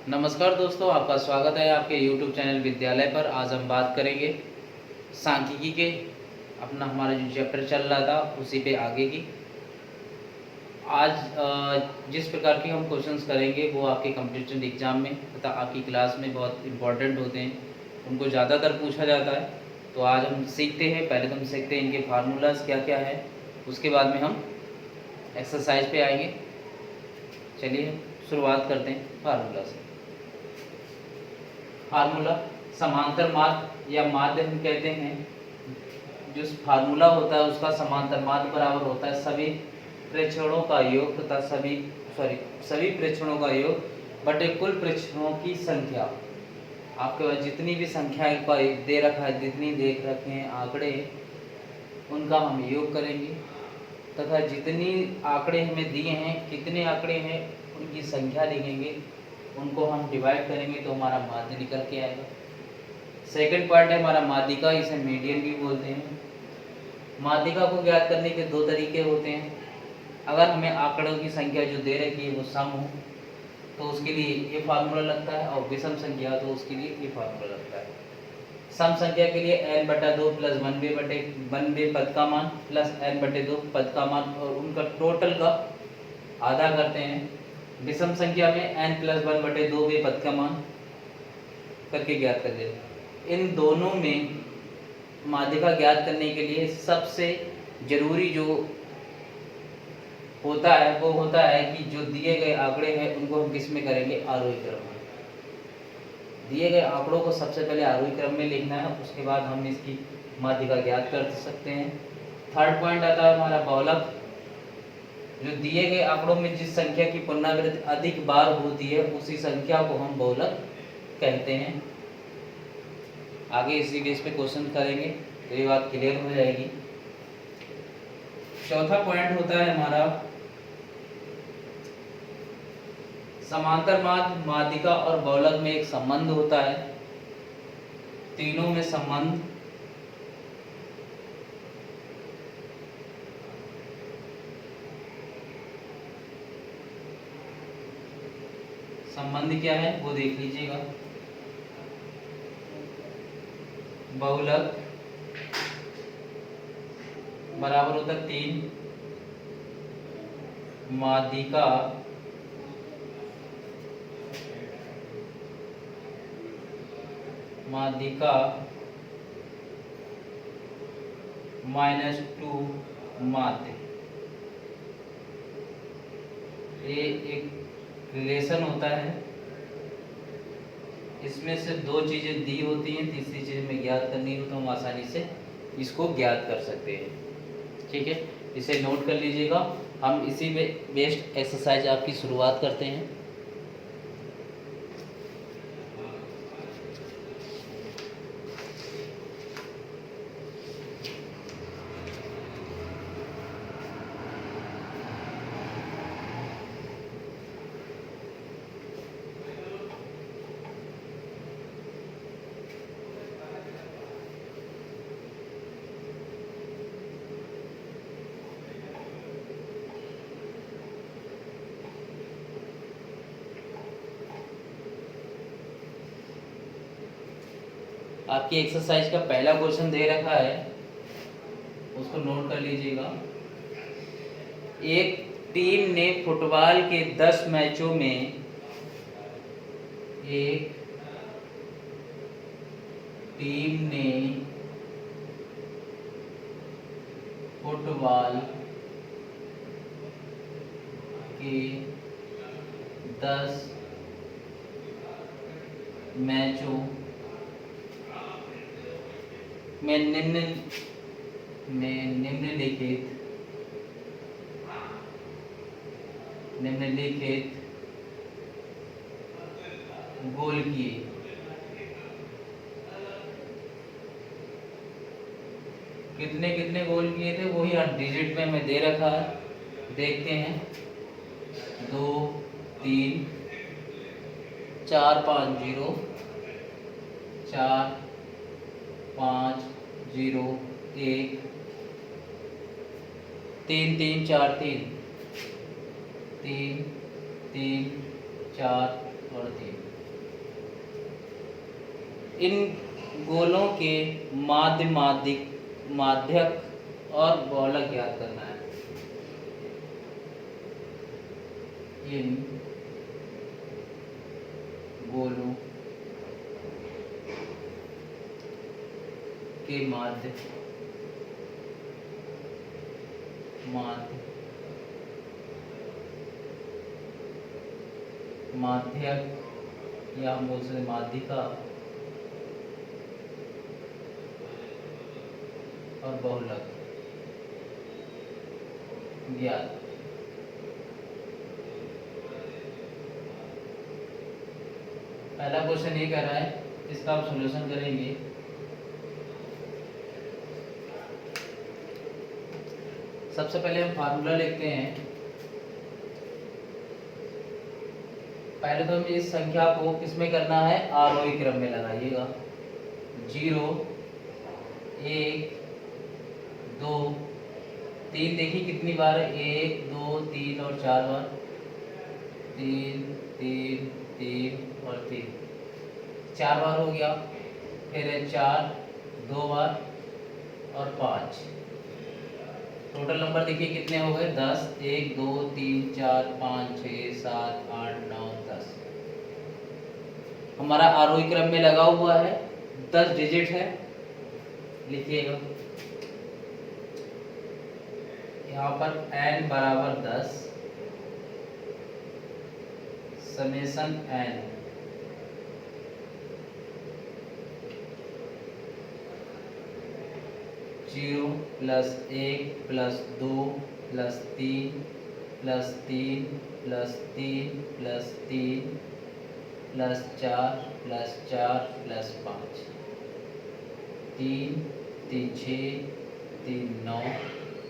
नमस्कार दोस्तों, आपका स्वागत है आपके YouTube चैनल विद्यालय पर। आज हम बात करेंगे सांख्यिकी के अपना हमारा जो चैप्टर चल रहा था उसी पे आगे की। आज जिस प्रकार के हम क्वेश्चंस करेंगे वो आपके कॉम्पिटिटिव एग्जाम में तथा आपकी क्लास में बहुत इम्पोर्टेंट होते हैं, उनको ज़्यादातर पूछा जाता है। तो आज हम सीखते हैं, पहले तो हम सीखते हैं इनके फार्मूलाज क्या क्या है, उसके बाद में हम एक्सरसाइज पे आएंगे। चलिए शुरुआत करते हैं फार्मूला से। फार्मूला समांतर माध्य या माध्य हम कहते हैं, जो फार्मूला होता है उसका समांतर माध्य बराबर होता है सभी प्रेक्षणों का योग तथा सभी प्रेक्षणों का योग बटे कुल प्रेक्षणों की संख्या। आपके पास जितनी भी संख्या का दे रखा है, जितनी देख रखे हैं आंकड़े, उनका हम योग करेंगे तथा जितनी आंकड़े हमें दिए हैं, कितने आंकड़े हैं उनकी संख्या लिखेंगे, उनको हम डिवाइड करेंगे तो हमारा माध्य निकल के आएगा। सेकंड पार्ट है हमारा माध्यिका, इसे मीडियन भी बोलते हैं। माध्यिका को ज्ञात करने के दो तरीके होते हैं। अगर हमें आंकड़ों की संख्या जो दे रखी है वो सम हो तो उसके लिए ये फार्मूला लगता है, और विषम संख्या तो उसके लिए ये फार्मूला लगता है। सम संख्या के लिए n/2 प्लस 1/1 पद का मान प्लस n/2 पद का मान और उनका टोटल का आधा करते हैं। विषम संख्या में n+1/2 पद का मान करके ज्ञात कर देते हैं। इन दोनों में माध्यिका ज्ञात करने के लिए सबसे जरूरी जो होता है वो होता है कि जो दिए गए आंकड़े हैं उनको हम किस में करेंगे, आरोही क्रम में। दिए गए आंकड़ों को सबसे पहले आरोही क्रम में लिखना है, उसके बाद हम इसकी माध्यिका ज्ञात कर सकते हैं। थर्ड पॉइंट आता है हमारा बहुलक। जो दिए गए आंकड़ों में जिस संख्या की पुनरावृत्ति अधिक बार होती है उसी संख्या को हम बहुलक कहते हैं। आगे इसी बेस पे क्वेश्चन करेंगे तो ये बात क्लियर हो जाएगी। चौथा पॉइंट होता है हमारा समांतर माध्य, माध्यिका और बहुलक में एक संबंध होता है। तीनों में संबंध क्या है वो देख लीजिएगा। बहुलक बराबर होता है 3, माध्यिका -2 माध्य। ये एक रिलेशन होता है, इसमें से दो चीजें दी होती हैं, तीसरी चीज में ज्ञात करनी हो तो हम आसानी से इसको ज्ञात कर सकते हैं। ठीक है, इसे नोट कर लीजिएगा। हम इसी में बेस्ड एक्सरसाइज आपकी शुरुआत करते हैं। आपकी एक्सरसाइज का पहला क्वेश्चन दे रखा है, उसको नोट कर लीजिएगा। एक टीम ने फुटबॉल के 10 मैचों में फुटबॉल के 10 मैचों में निम्नलिखित गोल किए। कितने कितने गोल किए थे वो यहाँ डिजिट में हमें दे रखा है, देखते हैं। 2 3 4 5 0 4 5 0 1 3 3 4 3 3 3 4 और 3। इन गोलों के माध्यक और गोलक ज्ञात करना है। इन गोलों के माध्यक या हम बोल सकते माध्यिका और बहुलक ज्ञात। पहला क्वेश्चन ये कह रहा है, इसका आप सॉल्यूशन करेंगे। सबसे पहले हम फार्मूला लिखते हैं। पहले तो हमें इस संख्या को किसमें करना है, आरोही क्रम में लगाइएगा। 0 1 2 3 देखिए कितनी बार है, 1 2 3 और 4 बार, 3 3 3 और 3, 4 बार हो गया। फिर है 4 2 बार और 5। टोटल नंबर देखिए कितने हो गए, 10। 1 2 3 4 5 6 7 8 9 10। हमारा आरोही क्रम में लगा हुआ है, 10 डिजिट है। लिखिएगा यहाँ पर n बराबर 10 summation n 0 plus 1 plus 2 plus 3 plus 3 plus 3 plus 3 plus 4 plus 4 plus 5, 3 3 6 3 9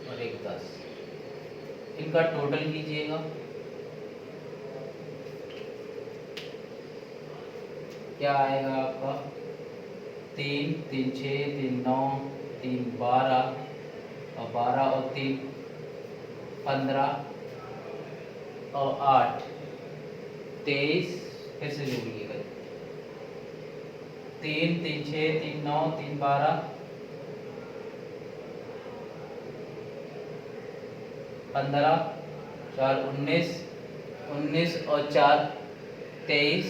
और 1 10। इनका टोटल कीजिएगा। क्या आएगा आपका, 3 3 6 3 9 3 12 और 12 और 3 15 और 8 23। फिर से जोड़िएगा, 3 3 6 3 9 3 12 15 4 19 19 और 4 23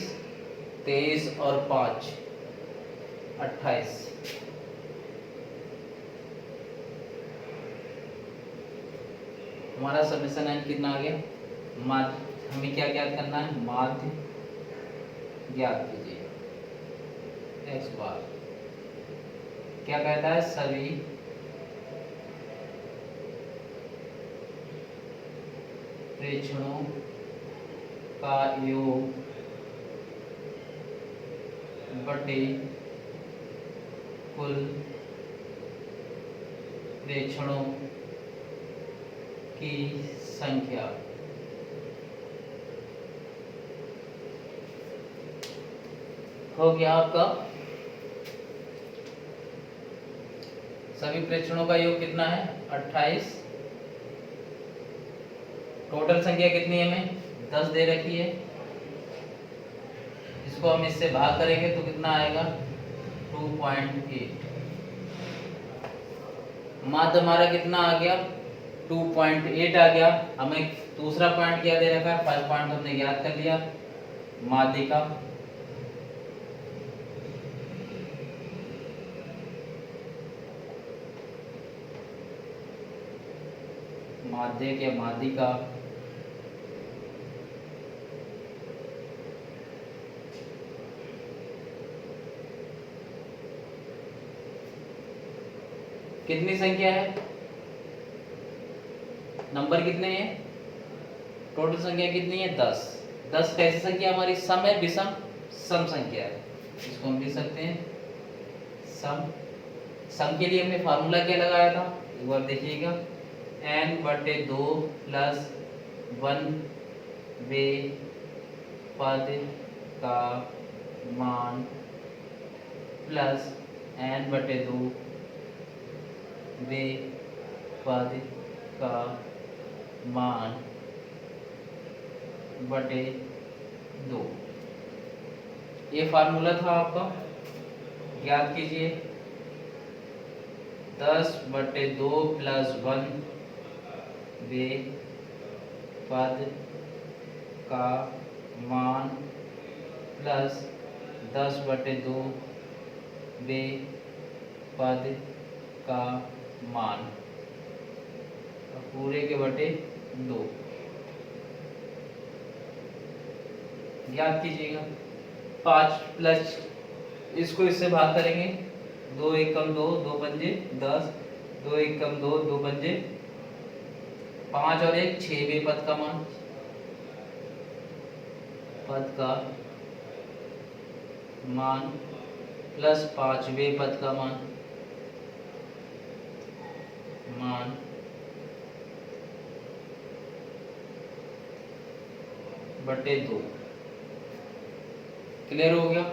23 और 5 28। हमारा समेसन n कितना आ गया, माध्य। हमें क्या ज्ञात करना है, माध्य ज्ञात कीजिए। x बार क्या कहता है, सभी प्रेक्षणों का योग बटे कुल प्रेक्षणों की संख्या। हो गया आपका। सभी प्रेक्षणों का योग कितना है, 28। टोटल संख्या कितनी है, हमें 10 दे रखी है। इसको हम इससे भाग करेंगे तो कितना आएगा, 2.8। माध्य हमारा कितना आ गया, 2.8 आ गया। हमें दूसरा पॉइंट क्या दे रखा है, 5 पॉइंट हमने ज्ञात कर लिया माध्य का। माध्यक या माध्यिका कितनी संख्या है, नंबर कितने हैं, टोटल संख्या कितनी है, 10। 10 कैसी संख्या हमारी, सम है, विषम सम संख्या है। इसको हम लिख सकते हैं सम। सम के लिए हमने फार्मूला क्या लगाया था, एक बार देखिएगा, n/2 प्लस 1 वे पद का मान प्लस n/2 वे पद का मान बटे 2। ये फार्मूला था आपका। ज्ञात कीजिए 10/2 प्लस 1 वे पद का मान प्लस 10/2 वे पद का मान पूरे के बटे 2 ज्ञात कीजिएगा। 5 प्लस इसको इससे भाग करेंगे, 2 एकम 2, 2 पंजे 10, 2 एकम 2, 2 पंजे 5 और 1 6 वे पद का मान, पद का मान प्लस 5 वे पद का मान बटे 2। क्लियर हो गया।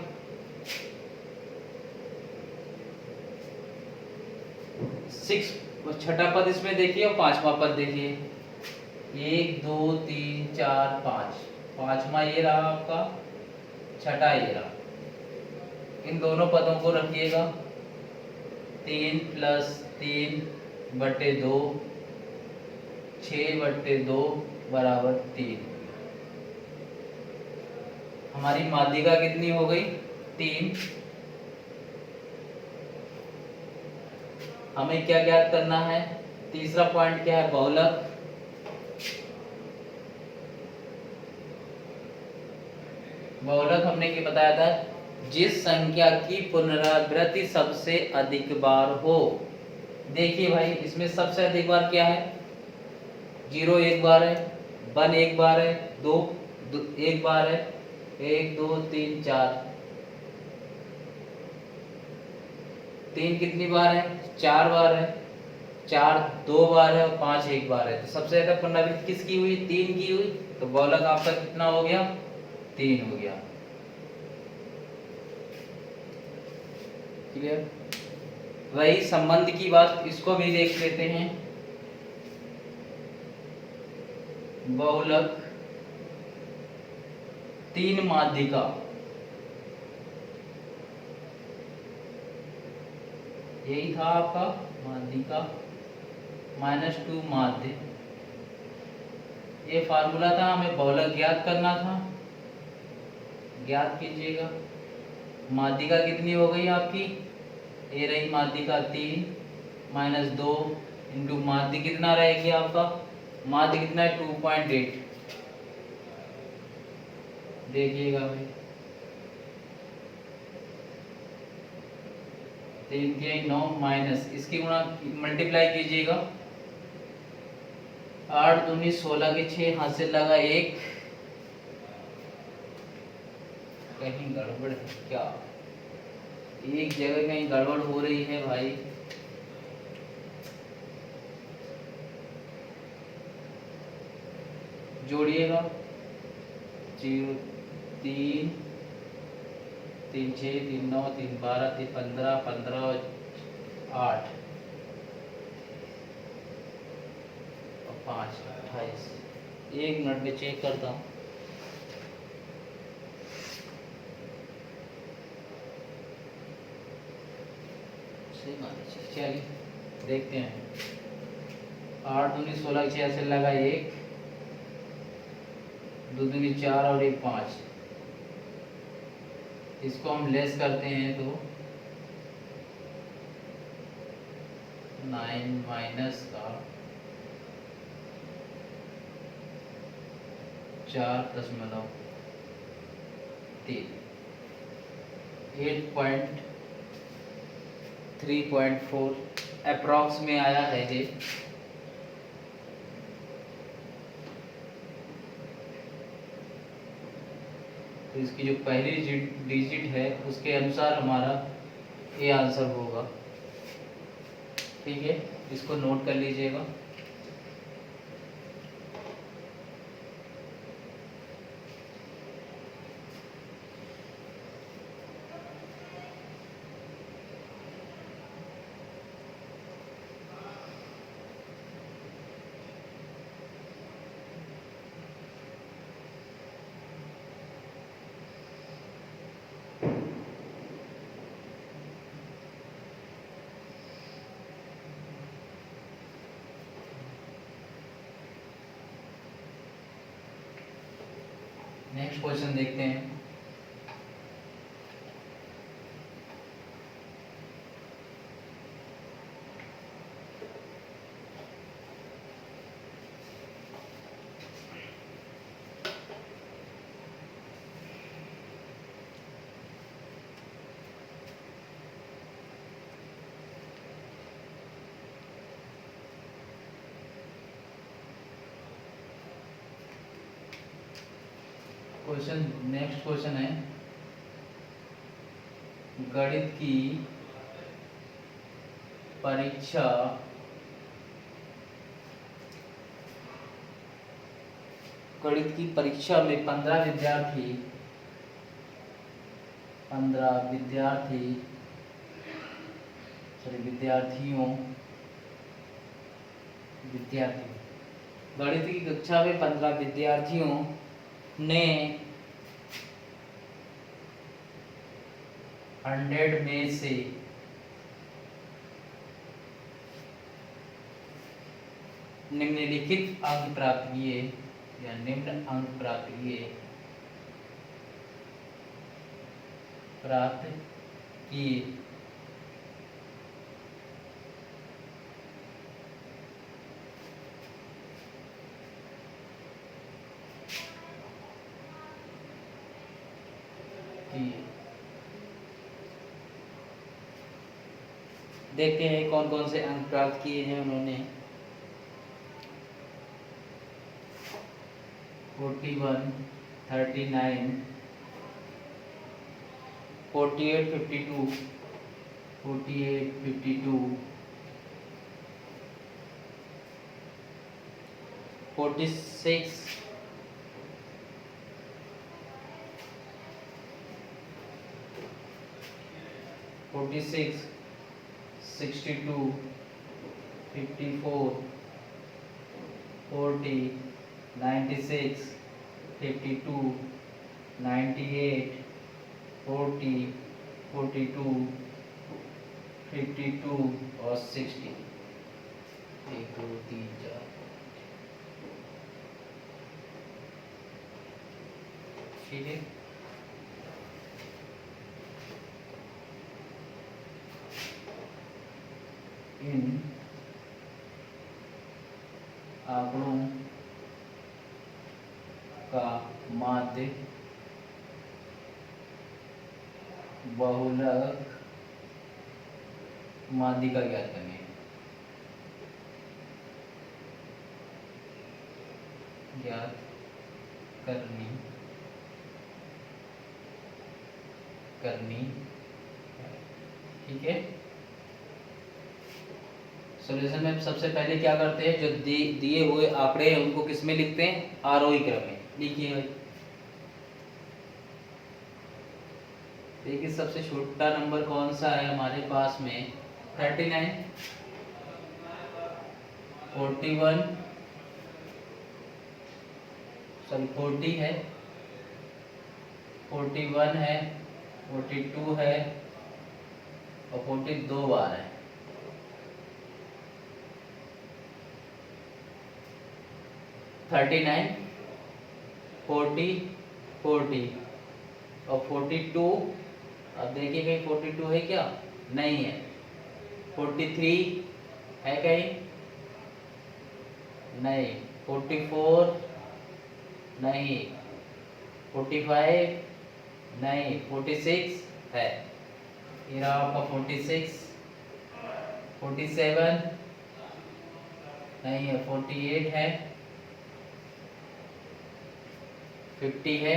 छठा पद इसमें देखिए और पांचवा पद देखिए, 1 2 3 4 5, पांचवा ये रहा आपका, छठा ये रहा। इन दोनों पदों को रखिएगा 3 प्लस 3/2 6/2 बराबर 3। हमारी माध्यिका कितनी हो गई 3। हमें क्या ज्ञात करना है, तीसरा पॉइंट क्या है, बहुलक। बहुलक हमने क्या बताया था, जिस संख्या की पुनरावृत्ति सबसे अधिक बार हो। देखिए भाई इसमें सबसे अधिक बार क्या है, 0 एक बार है, 1 एक बार है, 2 एक बार है, 1 2 3 4, 3 कितनी बार है, 4 बार है, 4 2 बार है और 5 एक बार है। तो सबसे ज्यादा पुनरावृत्ति किसकी हुई, 3 की हुई। तो बहुलक आपका कितना हो गया, 3 हो गया। क्लियर। वही संबंध की बात, इसको भी देख लेते हैं। बहुलक 3 माध्यिका, यही था आपका माध्यिका -2 माध्य। ये फार्मूला था, हमें बहुलक ज्ञात करना था। ज्ञात कीजिएगा। माध्यिका कितनी हो गई आपकी, ये रही माध्यिका 3 -2 इंटू माध्य कितना रहेगी आपका, माध्य कितना है 2.8। देखिएगा भाई 3 के 9 माइनस इसकी गुणा मल्टीप्लाई कीजिएगा, 8 दूनी 16 के 6 हाथ से लगा 1। कहीं गड़बड़ है क्या, एक जगह कहीं गड़बड़ हो रही है भाई। जोड़िएगा 0 3 3 6 3 9 3 12 3 15 15 और 8 और 5 28। 1 मिनट में चेक करता हूँ। चलिए देखते हैं। 8 दूनी 16 6 ऐसे लगा 1, 2 दूनी 4 और 1 5। इसको हम लेस करते हैं तो 9 माइनस का 4.3 8.3.4 अप्रॉक्स में आया है ये। तो इसकी जो पहली डिजिट है उसके अनुसार हमारा ये आंसर होगा। ठीक है, इसको नोट कर लीजिएगा। नेक्स्ट क्वेश्चन देखते हैं। नेक्स्ट क्वेश्चन है गणित की परीक्षा में 15 गणित की कक्षा में 15 विद्यार्थियों ने 100 में से निम्नलिखित अंक प्राप्त किए या निम्न अंक प्राप्त किए देखते हैं कौन कौन से अंक प्राप्त किए हैं उन्होंने। 41, 39, 48, 52, 46, 62, 54, 40, 96, 52, 98, 40, 42, 52 और 60। 1 2 3 4 ठीक है। इन आंकड़ों का माध्य बहुलक माध्यिका ज्ञात करनी है। ठीक है। सॉल्यूशन में सबसे पहले क्या करते हैं, जो दिए हुए आंकड़े हैं उनको किस में लिखते हैं, आरोही क्रम में। लिखिए भाई। देखिए सबसे छोटा नंबर कौन सा है हमारे पास में, 39, 41, सॉरी 40 है, 41 है, 42 है और 42 बार है। 39, 40, 40 और 42। अब देखिए कहीं 42 है क्या, नहीं है। 43 है कहीं, नहीं। 44 नहीं, 45 नहीं, 46 है, ये रहा आपका 46। 47 नहीं है, 48 है, 50 है,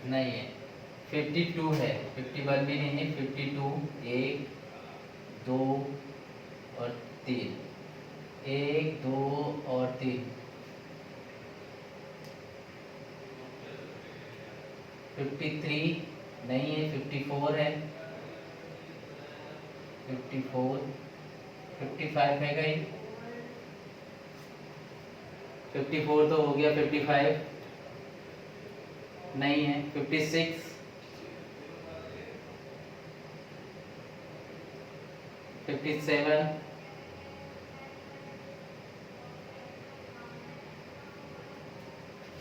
नहीं है, 52 है, 51 भी नहीं है, 52, 1 2 और 3, 1 2 और 3, 53 नहीं है, 54 है, 54, 55 है कहीं, 54 तो हो गया, 55 नहीं है, 56, 57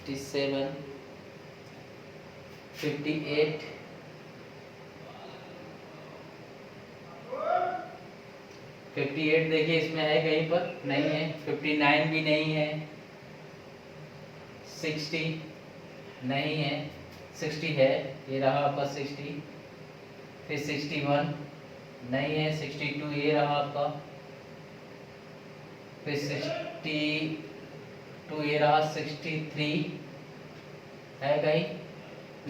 57, 58, 58 देखिए इसमें है कहीं पर नहीं है, 59 भी नहीं है, 60 नहीं है, 60 है, ये रहा आपका 60, फिर 61 नहीं है, 62 ये रहा आपका, फिर 62 ये रहा, 63 है कहीं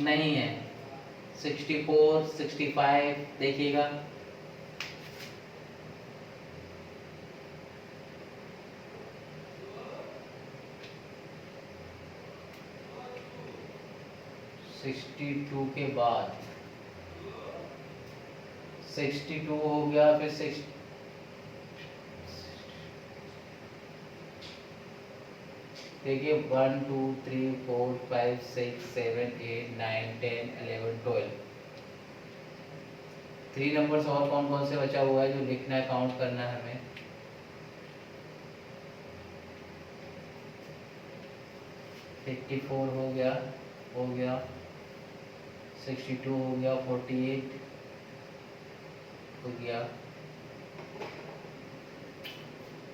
नहीं है, 64, 65 देखिएगा, 62 के बाद 62 हो गया, फिर 6 देखिए 1 2 3 4 5 6 7 8 9 10 11 12 3 नंबर्स और कौन कौन से बचा हुआ है जो लिखना है, काउंट करना है हमें। 54 हो गया, 62 हो गया, 48 हो गया,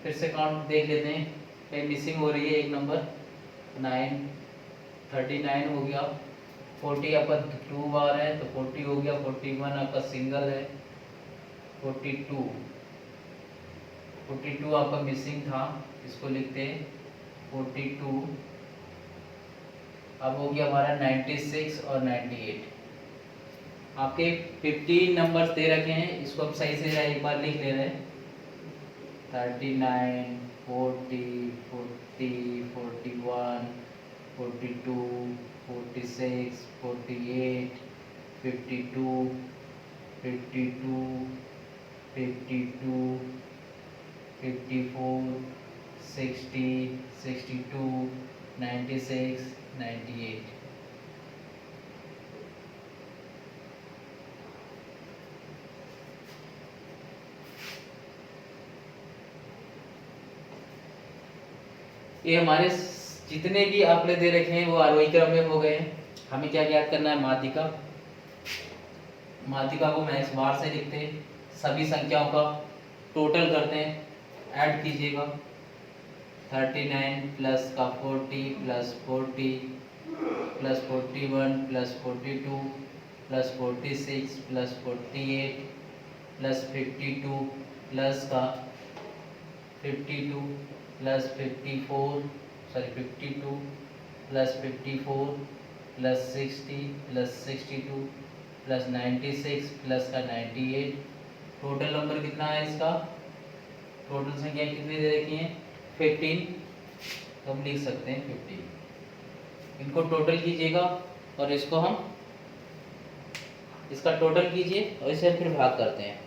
फिर से काउंट देख लेते हैं, कहीं मिसिंग हो रही है एक नंबर, 9 39 हो गया, 40 आपका 2 बार है तो 40 हो गया, 41 आपका सिंगल है, 42 आपका मिसिंग था, इसको लिखते हैं 42, अब हो गया हमारा 96 और 98। आपके 15 नंबर्स दे रखे हैं, इसको हम सही से एक बार लिख ले रहे हैं, 39 40 40 41 42 46 48 52 52 52 54 60 62 96 98। ये हमारे जितने भी आंकड़े दे रखे हैं वो आरोही क्रम में हो गए हैं। हमें क्या याद करना है, माध्यिका। माध्यिका को मैक्स बार से लिखते हैं, सभी संख्याओं का टोटल करते हैं, ऐड कीजिएगा, 39 प्लस का 40 plus 40 plus 41 plus 42 plus 46 plus 48 plus 52 plus का 52 plus 52 plus 54 plus 60 plus 62 plus 96 plus का 98। टोटल नंबर कितना है इसका, टोटल संख्या कितनी दे रखी है, 15, तो हम लिख सकते हैं 15। इनको टोटल कीजिएगा और इसको हम इसका टोटल कीजिए और इसे फिर भाग करते हैं।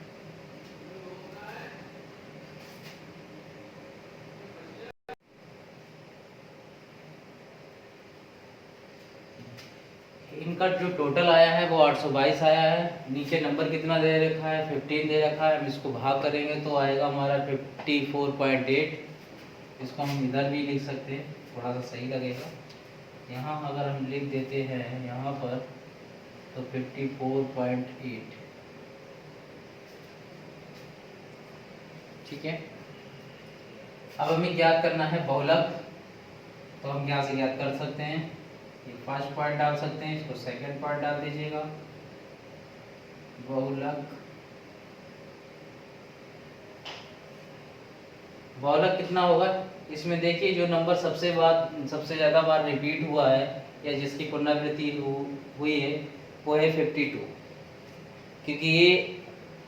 इनका जो टोटल आया है वो 822 आया है। नीचे नंबर कितना दे रखा है, 15 दे रखा है। हम इसको भाग करेंगे तो आएगा हमारा 54.8। इसको हम इधर भी लिख सकते हैं, थोड़ा सा सही लगेगा। यहाँ अगर हम लिख देते हैं यहाँ पर तो 54.8, ठीक है। अब हमें ज्ञात करना है बहुलक, तो हम यहाँ से ज्ञात कर सकते हैं। ये फर्स्ट पार्ट डाल सकते हैं, इसको सेकंड पार्ट डाल दीजिएगा। बहुलक, बहुलक कितना होगा, इसमें देखिए जो नंबर सबसे ज़्यादा बार रिपीट हुआ है या जिसकी पुनरावृत्ति हुई है वो है 52, क्योंकि ये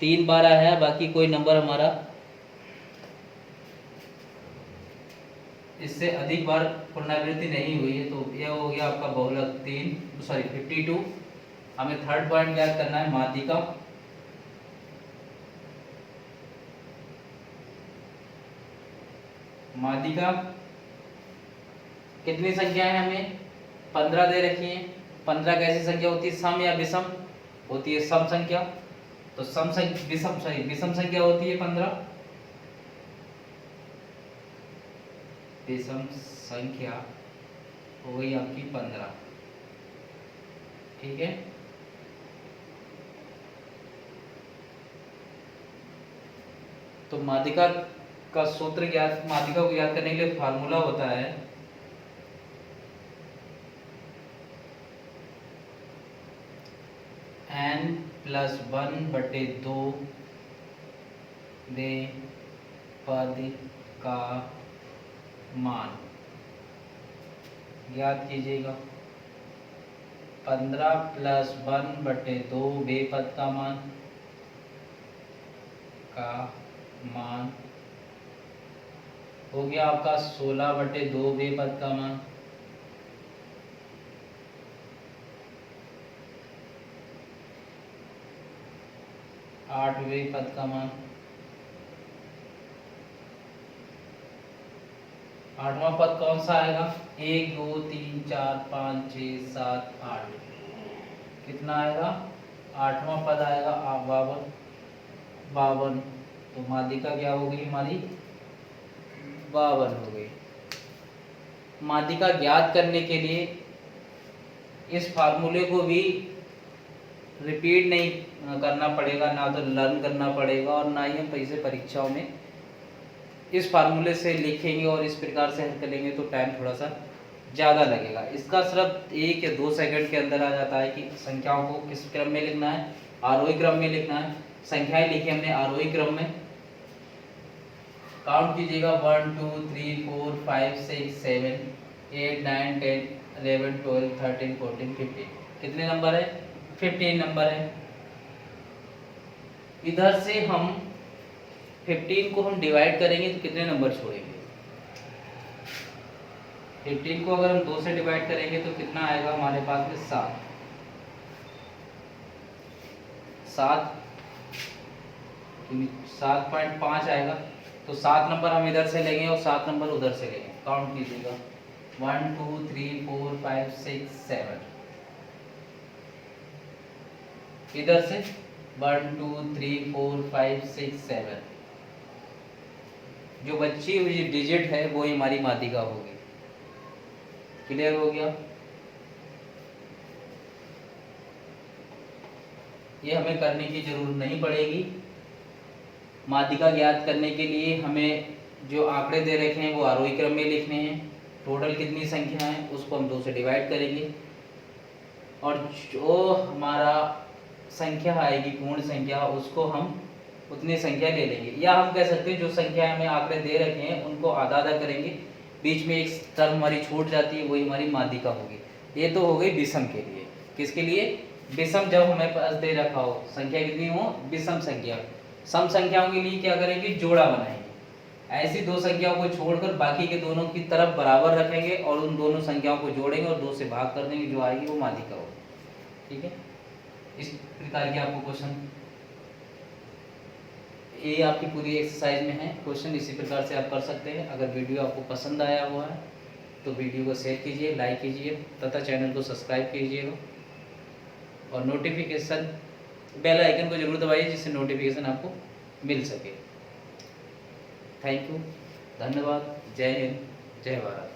3 बार आया है, बाकी कोई नंबर हमारा इससे अधिक बार पुनरावृत्ति नहीं हुई है। तो यह हो गया आपका बहुलक 52। हमें थर्ड पॉइंट याद करना है, माध्यिका। माध्यिका कितनी संख्याएं हमें 15 दे रखी हैं। 15 कैसी संख्या होती है, सम या विषम होती है, सम संख्या। तो विषम संख्या होती है 15। विषम संख्या हो गई आपकी 15। ठीक है, तो माध्यिका का सूत्र ज्ञात, माध्यिका को ज्ञात करने के लिए फार्मूला होता है n+1/2 में पद का मान ज्ञात कीजिएगा। 15+1/2 बेपद का मान हो गया आपका 16/2 बेपद का मान। आठवें पद का मान, आठवां पद कौन सा आएगा? 1 2 3 4 5 6 7 8, कितना आएगा? आठवां पद आएगा 52। तो माध्यिका क्या हो गई हमारी? 52 हो गई। माध्यिका ज्ञात करने के लिए इस फार्मूले को भी रिपीट नहीं करना पड़ेगा, ना तो लर्न करना पड़ेगा और ना ही हम पैसे परीक्षाओं में इस फार्मूले से लिखेंगे और इस प्रकार से हल करेंगे तो टाइम थोड़ा सा ज़्यादा लगेगा। इसका सिर्फ 1 या 2 सेकंड के अंदर आ जाता है कि संख्याओं को किस क्रम में लिखना है, आरोही क्रम में लिखना है। संख्याएं लिखी हमने आरोही क्रम में, काउंट कीजिएगा 1 2 3 4 5 6 7 8 9 10 11 12 13 14 15। कितने नंबर है? 15 नंबर है। इधर से हम 15 को हम डिवाइड करेंगे तो कितने नंबर छोड़ेंगे? 15 को अगर हम 2 से डिवाइड करेंगे तो कितना आएगा हमारे पास में? 7। 7.5 आएगा। तो 7 नंबर हम इधर से लेंगे और 7 नंबर उधर से लेंगे। काउंट कीजिएगा 1 2 3 4 5 6 7। इधर से 1 2 3 4 5 6 7। जो बची हुई डिजिट है वो ही हमारी माध्यिका होगी। क्लियर हो गया? ये हमें करने की जरूरत नहीं पड़ेगी। माध्यिका ज्ञात करने के लिए हमें जो आंकड़े दे रखे हैं वो आरोही क्रम में लिखने हैं। टोटल कितनी संख्या है उसको हम 2 से डिवाइड करेंगे और जो हमारा संख्या आएगी पूर्ण संख्या उसको हम उतनी संख्या ले लेंगे। या हम कह सकते हैं जो संख्या हमें आंकड़े दे रखे हैं उनको आधा आधा करेंगे, बीच में एक टर्म हमारी छूट जाती है, वही हमारी माध्यिका होगी। ये तो हो गई विषम के लिए। किसके लिए? विषम, जब हमें पास दे रखा हो संख्या कितनी हो? विषम संख्या। सम संख्याओं के लिए क्या करेंगे? जोड़ा बनाएंगे। ऐसी 2 संख्याओं को छोड़कर बाकी के दोनों की तरफ बराबर रखेंगे और उन दोनों संख्याओं को जोड़ेंगे और 2 से भाग कर देंगे, जो आएगी वो माध्यिका होगी। ठीक है, इस प्रकार के आपको क्वेश्चन, ये आपकी पूरी एक्सरसाइज में है क्वेश्चन। इसी प्रकार से आप कर सकते हैं। अगर वीडियो आपको पसंद आया हुआ है तो वीडियो को शेयर कीजिए, लाइक कीजिए तथा चैनल को सब्सक्राइब कीजिएगा और नोटिफिकेशन बेल आइकन को जरूर दबाइए जिससे नोटिफिकेशन आपको मिल सके। थैंक यू, धन्यवाद। जय हिंद, जय भारत।